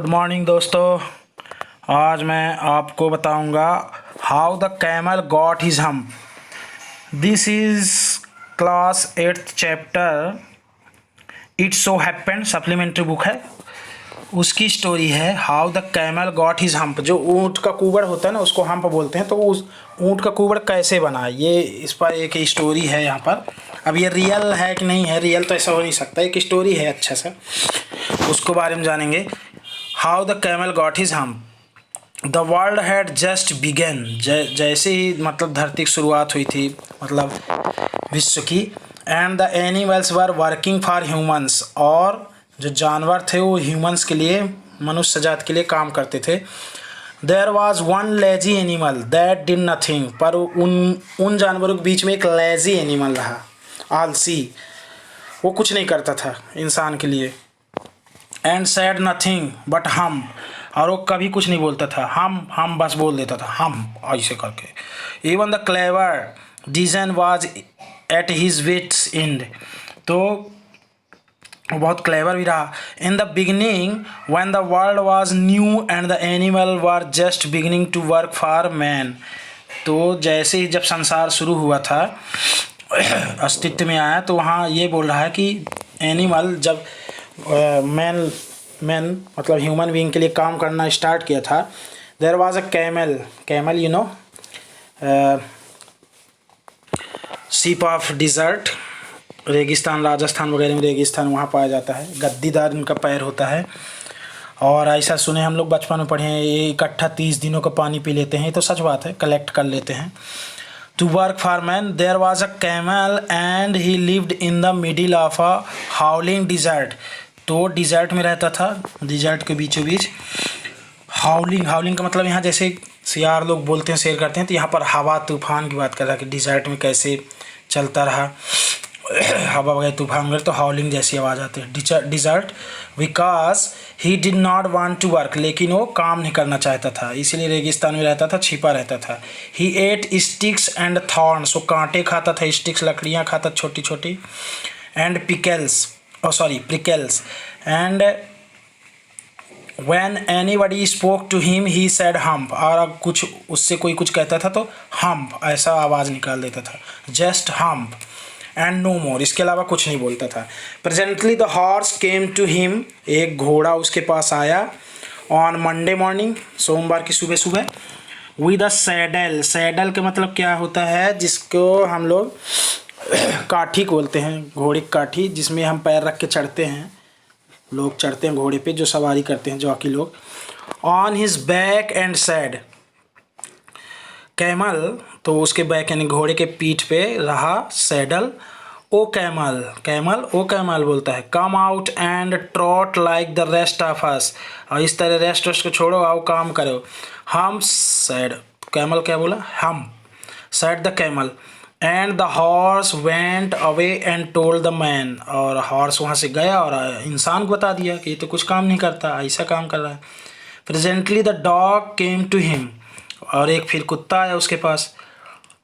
Good morning दोस्तों। आज मैं आपको बताऊंगा how the camel got his hump. This is class 8th chapter it so happened, supplementary book है। उसकी स्टोरी है how the camel got his hump. जो ऊँट का कुबड़ होता है ना, उसको हम्प बोलते हैं। तो उस ऊँट का कुबड़ कैसे बना, ये इस पर एक स्टोरी है यहाँ पर। अब ये रियल है कि नहीं है, रियल तो ऐसा हो नहीं सकता, एक स्टोरी है अच्छा सा, उसको बारे में जानेंगे। How the camel got his hump. The world had just begun. जैसे ही मतलब धरती की शुरुआत हुई थी, मतलब विश्व की। And the animals were working for humans. और जो जानवर थे वो ह्यूमंस के लिए, मनुष्य जात के लिए काम करते थे। There was one lazy animal that did nothing. पर उन जानवरों के बीच में एक लेजी एनिमल रहा, आलसी। वो कुछ नहीं करता था इंसान के लिए। एंड सैड नथिंग बट हम। और वो कभी कुछ नहीं बोलता था, हम बस बोल देता था, हम ऐसे करके। Even the clever design was at his wits end. तो वो बहुत क्लेवर भी रहा। In the beginning when the world was new and the animal were just beginning to work for man. तो जैसे ही जब संसार शुरू हुआ था, अस्तित्व में आया, तो वहाँ ये बोल रहा है कि एनिमल जब मैन मतलब ह्यूमन बीइंग के लिए काम करना स्टार्ट किया था। There was a camel you know, sheep of desert. रेगिस्तान, राजस्थान वगैरह में रेगिस्तान वहाँ पाया जाता है। गद्दीदार इनका पैर होता है। और ऐसा सुने हम लोग बचपन में पढ़े हैं, ये इकट्ठा 30 दिनों का पानी पी लेते हैं। ये तो सच बात है, कलेक्ट कर लेते हैं। To work for man there was a camel and he lived in the middle of a howling desert. तो डिज़र्ट में रहता था, डिज़र्ट के बीचों बीच। हाउलिंग का मतलब यहाँ जैसे सियार लोग बोलते हैं, शेर करते हैं, तो यहाँ पर हवा तूफान की बात कर रहा है कि डिज़र्ट में कैसे चलता रहा हवा वगैरह, तूफान वगैरह। तो हाउलिंग जैसी आवाज़ आती है desert. Because he did not want to work. लेकिन वो काम नहीं करना चाहता था, इसीलिए रेगिस्तान में रहता था, छिपा रहता था। He ate sticks and thorns. वो कांटे खाता था, स्टिक्स लकड़ियाँ खाता छोटी छोटी। And prickles. And when anybody spoke to him he said hump। और कुछ उससे कोई कुछ कहता था तो hump ऐसा आवाज़ निकाल देता था, just hump and no more। इसके अलावा कुछ नहीं बोलता था। Presently the horse came to him। एक घोड़ा उसके पास आया। on Monday morning, सोमवार की सुबह सुबह। with a saddle। saddle का मतलब क्या होता है, जिसको हम लोग काठी बोलते हैं, घोड़े की काठी, जिसमें हम पैर रख के चढ़ते हैं। लोग चढ़ते हैं घोड़े पे, जो सवारी करते हैं जॉकी लोग। On his back and said camel. तो उसके बैक यानी घोड़े के पीठ पे रहा सैडल। ओ कैमल बोलता है, come out and trout like the rest of अस। और इस तरह रेस्ट को छोड़ो, आओ काम करो। हम सैड कैमल क्या बोला, हम said the camel. And the horse went away and told the man. और हॉर्स वहाँ से गया और इंसान को बता दिया कि ये तो कुछ काम नहीं करता, ऐसा काम कर रहा है। Presently the dog came to him. और एक फिर कुत्ता आया उसके पास,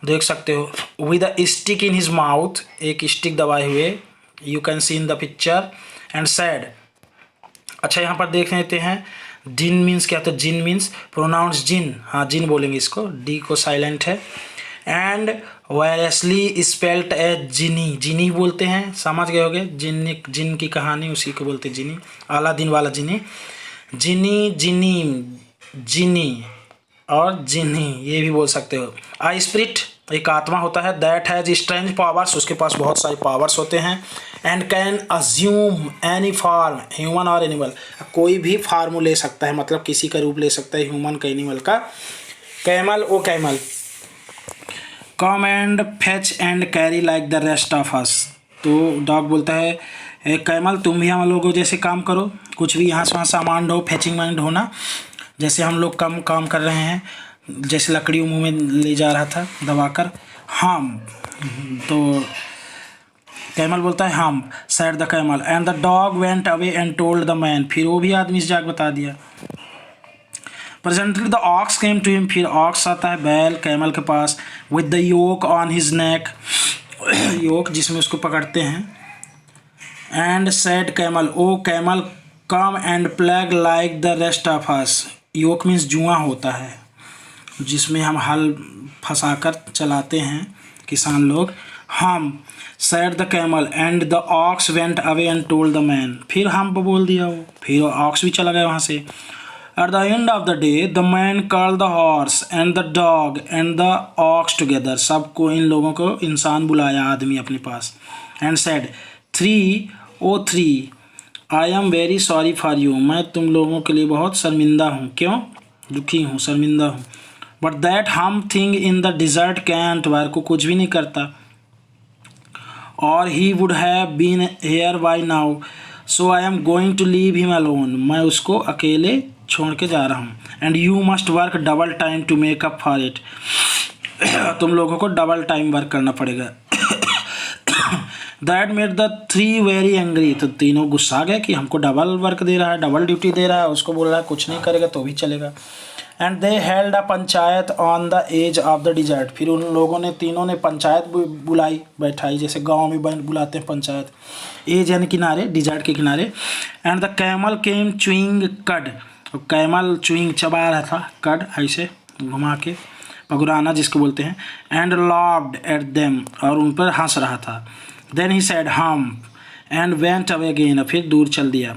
देख सकते हो, with a stick in his mouth. एक स्टिक दबाए हुए, you can see in the picture. And sad. अच्छा, यहाँ पर देख लेते हैं जिन मीन्स क्या होता है। जिन मीन्स प्रोनाउंस जिन, हाँ जिन बोलेंगे इसको, डी को साइलेंट है। एंड वायरसली स्पेल्ट एज जिनी बोलते हैं, समझ गए होगे। जिन की कहानी उसी को बोलते हैं जिनी, अलादीन वाला जिनी और जिनी ये भी बोल सकते हो। आ स्पिरिट एक आत्मा होता है, दैट हैज स्ट्रेंज पावर्स, उसके पास बहुत सारे पावर्स होते हैं। And can assume any form, human और एनिमल, कोई भी फॉर्म ले सकता है, मतलब किसी का रूप ले सकता है, ह्यूमन का एनिमल का। Camel come and fetch and carry like the rest of अस। तो डॉग बोलता है, कैमल तुम भी हम लोगों जैसे काम करो, कुछ भी यहाँ से वहाँ सामान ढो, फेचिंग मैन ढोना, जैसे हम लोग कम काम कर रहे हैं। जैसे लकड़ी मुंह में ले जा रहा था दबाकर, हम। तो कैमल बोलता है हम, said the camel. And the dog went away and told the man. फिर वो भी आदमी से जाकर बता दिया। Presently the ox came to him. फिर ऑक्स आता है, बैल, कैमल के पास। With the yoke on his neck, yoke जिसमें उसको पकड़ते हैं। And said camel, oh camel come and plough like the rest of us. Yoke means जुआ होता है जिसमें हम हल फंसाकर चलाते हैं किसान लोग। हम said the camel and the aux went away and told the man. फिर हम बोल दिया वो, फिर ऑक्स भी चला गया वहाँ से। At the end of the day the man called the horse and the dog and the ox together. सबको, इन लोगों को इंसान बुलाया, आदमी अपने पास। And said, 3 I am very sorry for you. मैं तुम लोगों के लिए बहुत शर्मिंदा हूँ। क्यों? दुखी हूँ, शर्मिंदा हूँ। But that humph thing in the desert can't work, को कुछ भी नहीं करता। और he would have been here by now, so I am going to leave him alone. मैं उसको अकेले छोड़ के जा रहा हूँ। And you must work double time to make up for it. तुम लोगों को डबल टाइम वर्क करना पड़ेगा। That made the 3 very angry. तो तीनों गुस्सा गए कि हमको डबल वर्क दे रहा है, डबल ड्यूटी दे रहा है, उसको बोल रहा है कुछ नहीं करेगा तो भी चलेगा। And they held a panchayat on the edge of the desert. फिर उन लोगों ने, तीनों ने पंचायत बुलाई, बैठाई, जैसे गांव में बुलाते हैं पंचायत। एज यानी किनारे, डिजर्ट के किनारे। And the camel came chewing कड। कैमल चुइंग चबा रहा था, कड ऐसे घुमा के, पगुराना जिसको बोलते हैं। एंड लॉफ्ड एट देम, और उन पर हंस रहा था। Then he said humph and went away again. फिर दूर चल दिया।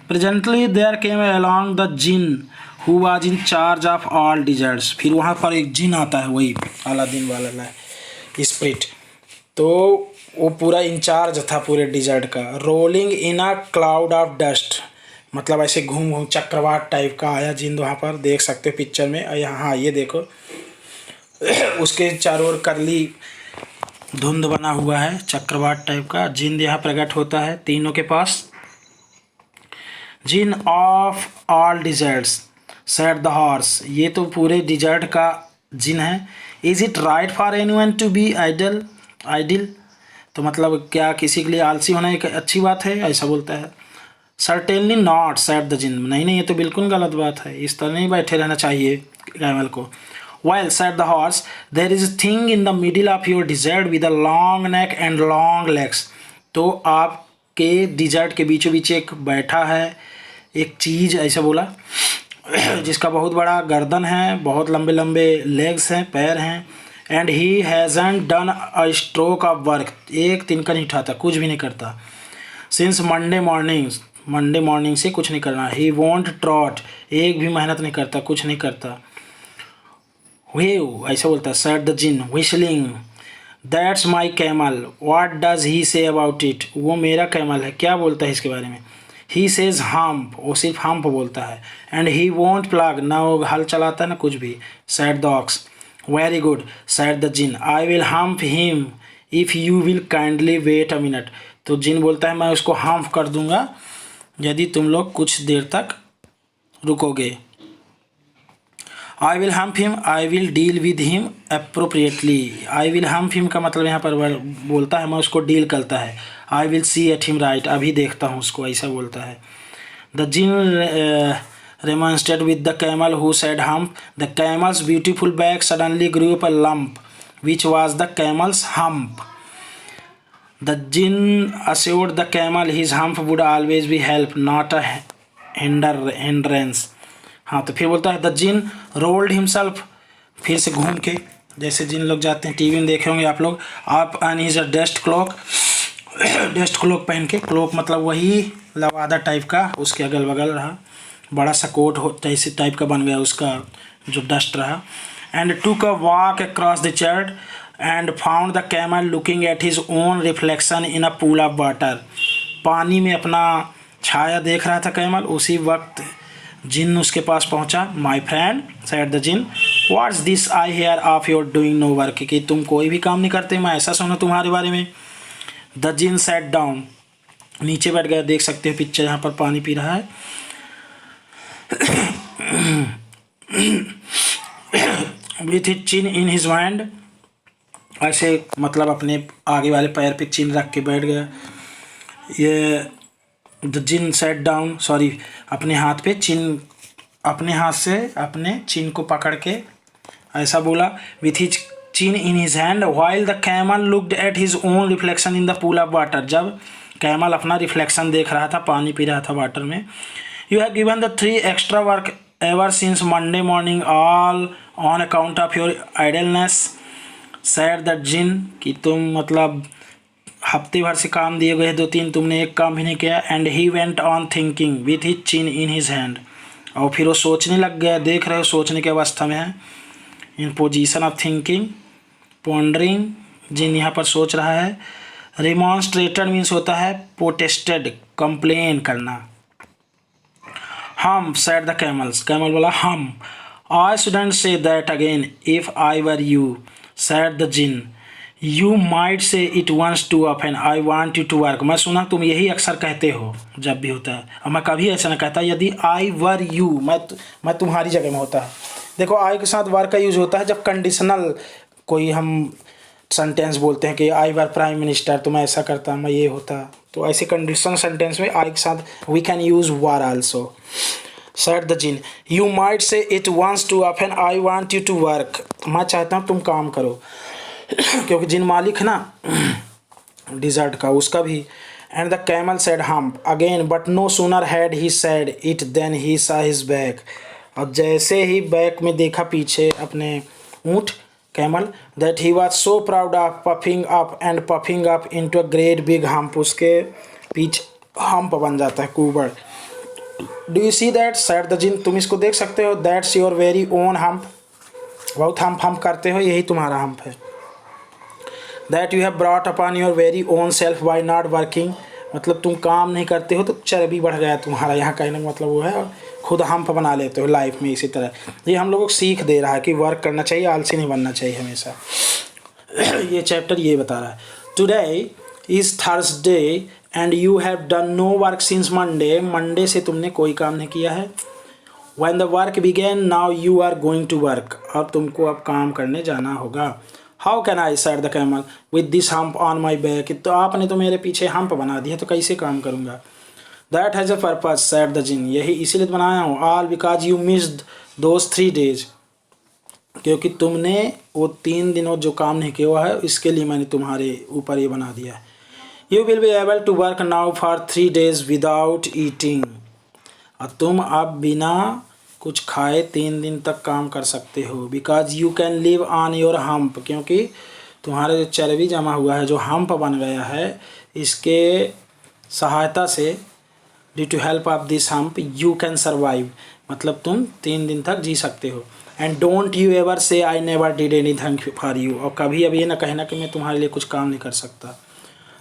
Presently there came along the djinn who was in charge of all deserts. फिर वहाँ पर एक जिन आता है, वही अलादीन वाला स्पिरिट। तो वो पूरा इंचार्ज था पूरे डिजर्ट का। Rolling in a cloud of dust, मतलब ऐसे घूम घूम चक्रवात टाइप का आया जिन। वहाँ पर देख सकते हो पिक्चर में, यहाँ ये देखो उसके चारों ओर करली धुंध बना हुआ है, चक्रवात टाइप का। जिन यहाँ प्रकट होता है तीनों के पास। Djinn of all deserts said the horse. ये तो पूरे डिजर्ट का जिन है। Is it right for anyone to be idle. तो मतलब क्या किसी के लिए आलसी होना एक अच्छी बात है, ऐसा बोलता है। सर्टेनली नॉट सेड द जिन। नहीं, ये तो बिल्कुल गलत बात है, इस तरह नहीं बैठे रहना चाहिए कैमल को। Well, said the horse, there is a thing in the middle of your desert with a long neck and long legs. तो आपके डिजर्ट के बीचों बीच एक बैठा है, एक चीज़, ऐसा बोला, जिसका बहुत बड़ा गर्दन है, बहुत लंबे लंबे लेग्स हैं, पैर हैं। And he hasn't done a stroke of work. एक तिनका नहीं उठाता, कुछ भी नहीं करता। सिंस मंडे मॉर्निंग से कुछ नहीं करना। ही वॉन्ट ट्रॉट, एक भी मेहनत नहीं करता, कुछ नहीं करता। वेव, ऐसा बोलता है। Said the djinn whistling, that's my camel, what does he say about it. वो मेरा कैमल है, क्या बोलता है इसके बारे में। ही सेज हम्प, वो सिर्फ हम्प बोलता है। एंड ही वोंट प्लग, ना वो हल चलाता है ना कुछ भी। Said the ox, very good said the djinn, I will hump him if you will kindly wait a minute. तो जिन बोलता है मैं उसको हम्प कर दूंगा यदि तुम लोग कुछ देर तक रुकोगे। I will hump him, I will deal with him appropriately. I will hump him का मतलब यहाँ पर बोलता है मैं उसको डील करता है। I will see at him right, अभी देखता हूँ उसको, ऐसा बोलता है। The djinn remonstrated with the camel who said hump. The camel's beautiful back suddenly grew up a lump, which was the camel's hump. The jinn assured the camel his hump would always be help, not a hindrance. हाँ, तो फिर बोलता है the Jin rolled himself, फिर से घूम के, जैसे जिन लोग जाते हैं, टीवी में देखे होंगे आप लोग, आप एंड हिज अ डेस्ट क्लॉक पहन के, क्लॉक मतलब वही लवादा टाइप का, उसके अगल बगल रहा, बड़ा सा कोट हो जैसे टाइप का बन गया उसका जो डस्ट रहा। एंड टूक a walk across the church and found the camel looking at his own reflection in a pool of water. पानी में अपना छाया देख रहा था कैमल। उसी वक्त जिन उसके पास पहुंचा। My friend said the djinn, what's this I hear of your doing no work, कि तुम कोई भी काम नहीं करते, मैं ऐसा सुना तुम्हारे बारे में। द जिन सेट डाउन, नीचे बैठ गया, देख सकते हो पिक्चर, यहाँ पर पानी पी रहा है। With his chin in his hand, ऐसे मतलब अपने आगे वाले पैर पे चिन रख के बैठ गया। ये the djinn sat down, sorry, अपने हाथ पे चिन, अपने हाथ से अपने चिन को पकड़ के ऐसा बोला। With his chin in his hand while the camel looked at his own reflection in the pool of water. जब कैमल अपना रिफ्लेक्शन देख रहा था, पानी पी रहा था वाटर में। You have given the 3 extra work ever since Monday morning all on account of your idleness said the jinn, कि तुम मतलब हफ्ते भर से काम दिए गए 2-3, तुमने एक काम भी नहीं किया। And he went on thinking with his chin in his hand, और फिर वो सोचने लग गया, देख रहे हो सोचने की अवस्था में है, in position of thinking, pondering, जिन यहाँ पर सोच रहा है। रिमॉन्स्ट्रेटेड मीन्स होता है प्रोटेस्टेड, कंप्लेन करना। हम सेड द कैमल्स, कैमल बोला humph. I shouldn't say that again if I were you said the djinn, you might say it once too often, I want you to work, मैं सुना तुम यही अक्सर कहते हो जब भी होता है, और मैं कभी ऐसा ना कहता यदि आई वर यू, मैं तुम्हारी जगह में होता है। देखो आई के साथ वर का यूज होता है जब कंडीशनल कोई हम सेंटेंस बोलते हैं कि आई वर प्राइम मिनिस्टर, तो मैं ऐसा करता, मैं ये होता, तो ऐसे कंडीशनल सेंटेंस में आई के साथ वी कैन यूज वर also. Said the djinn, you might say it once too often, I want you to work, मैं चाहता हूँ तुम काम करो क्योंकि जिन मालिक है ना डिजर्ट का, उसका भी। And the camel said humph again but no sooner had he said it then he saw his back, और जैसे ही बैक में देखा पीछे अपने ऊँट camel, that he was so proud of puffing up and puffing up into a great big hump, उसके पीछे hump बन जाता है, कुबड़। Do you see that said the jinn, तुम इसको देख सकते हो, that's your very own hump, बहुत हम्प करते हो, यही तुम्हारा हम्प है। That you have brought upon your very own self by not working, मतलब तुम काम नहीं करते हो तो चर्बी बढ़ गया तुम्हारा, यहाँ कहने का मतलब वो है, खुद हम्प बना लेते हो लाइफ में। इसी तरह ये हम लोगों को सीख दे रहा है कि वर्क करना चाहिए, आलसी नहीं बनना चाहिए हमेशा। ये चैप्टर ये बता रहा है। Today is Thursday and you have done no work since Monday, Monday से तुमने कोई काम नहीं किया है। When the work began now you are going to work, अब तुमको अब काम करने जाना होगा। How can I said the camel with this hump on my back, तो आपने तो मेरे पीछे हम्प बना दिया, तो कैसे काम करूँगा। That has a purpose said the jinn, यही इसीलिए बनाया हूँ। All because you missed those 3 days, क्योंकि तुमने वो 3 दिनों जो काम नहीं किया हुआ है, इसके लिए मैंने तुम्हारे ऊपर ये बना दिया है। You will be able to work now for 3 days without eating, और तुम अब बिना कुछ खाए 3 दिन तक काम कर सकते हो। Because you can live on your hump, क्योंकि तुम्हारा जो चर्बी जमा हुआ है, जो हम्प बन गया है, इसके सहायता से due to help of this hump you can survive, मतलब तुम 3 दिन तक जी सकते हो। एंड डोंट यू एवर से I never did anything for you, और कभी अब ये ना कहना कि मैं तुम्हारे लिए कुछ काम नहीं कर सकता।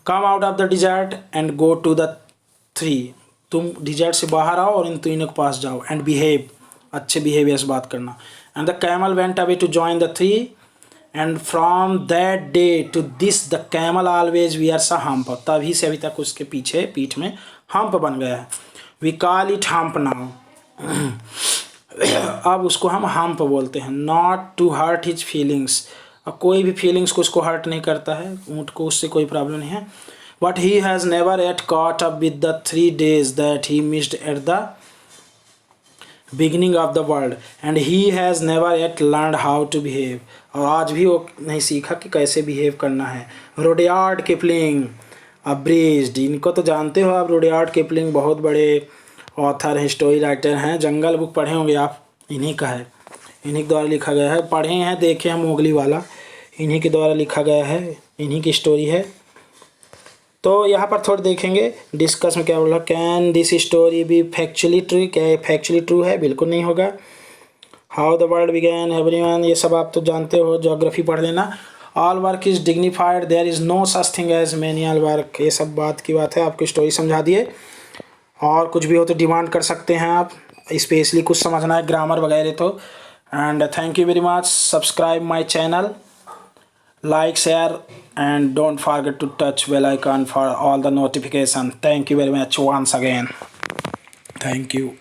Come out of the desert and go to the 3, तुम डिजर्ट से बाहर आओ और इन तीनों के पास जाओ। एंड बिहेव, अच्छे बिहेवियर से बात करना। And the camel went away to join the 3 and from that day to this the camel always wears a hump, तभी से अभी तक उसके पीछे पीठ में हम्प बन गया है। We call it hump now, अब उसको हम हम्प बोलते हैं। Not to hurt his feelings, और कोई भी फीलिंग्स को उसको हर्ट नहीं करता है, ऊँट को उससे कोई प्रॉब्लम नहीं है। But he has never yet caught up with the 3 days that he missed at the beginning of the world, and he has never yet learn how to behave, और आज भी वो नहीं सीखा कि कैसे बिहेव करना है। रुडयार्ड किपलिंग अब्रीज्ड, इनको तो जानते हो आप, रुडयार्ड किपलिंग बहुत बड़े ऑथर हैं, स्टोरी राइटर हैं। जंगल बुक पढ़े होंगे आप, इन्हीं का है, इन्हीं के द्वारा लिखा गया है। पढ़े हैं, देखे हैं मोगली वाला, इन्हीं के द्वारा लिखा गया है, इन्हीं की स्टोरी है। तो यहाँ पर थोड़ा देखेंगे डिस्कस में क्या बोला। Can this story be factually true, क्या फैक्चुअली ट्रू है? बिल्कुल नहीं होगा। How the world began, everyone, ये सब आप तो जानते हो, ज्योग्राफी पढ़ लेना। All work is dignified, there is no such thing as manual work, ये सब बात की बात है। आपको स्टोरी समझा दिए, और कुछ भी हो तो डिमांड कर सकते हैं आप, स्पेशली कुछ समझना है ग्रामर वगैरह तो। And thank you very much, subscribe my channel, like, share, and don't forget to touch bell icon for all the notification. Thank you very much once again. Thank you.